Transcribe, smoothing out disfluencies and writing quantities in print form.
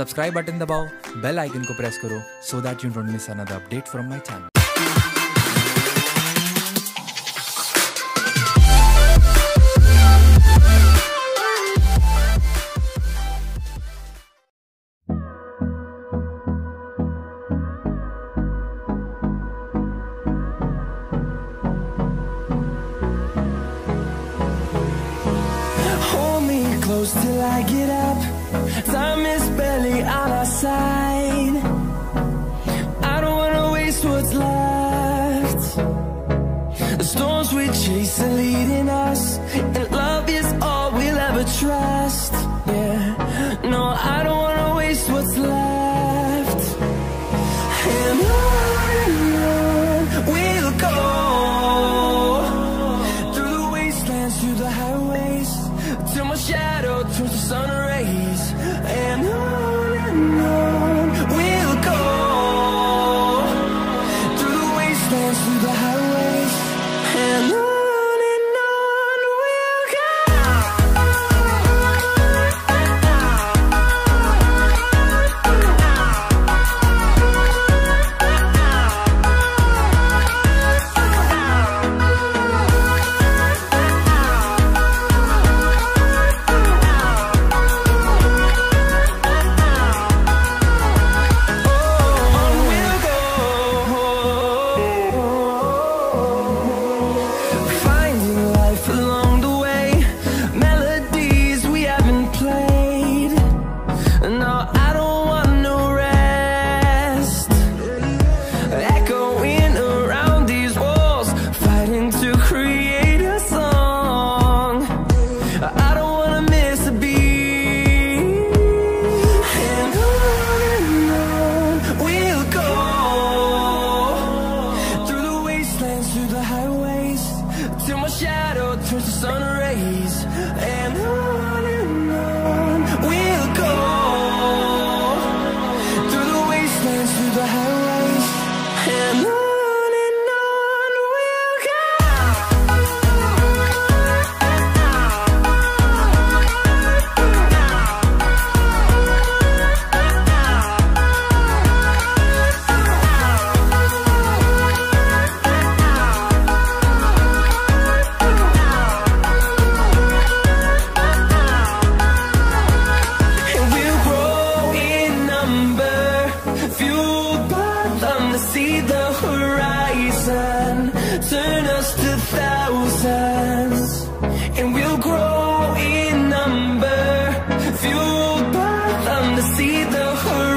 Subscribe button दबाओ, bell icon को press करो so that you don't miss another update from my channel. Close till I get up, time is barely on our side. I don't wanna waste what's left. The storms we chase are leading us, and love is all we'll ever trust. Yeah, no, I don't wanna waste what's left. And on we'll go, through the wastelands, through the highways, till my shadow turns to sun rays. And on we'll go, through the wastelands, through the highways. And on we'll go. Through the highways, till my shadow turns to sun rays. And on we'll go, through the wastelands, through the highways. And on we'll go. Turn us to thousands, and we'll grow in number, fueled by them to see the horizon.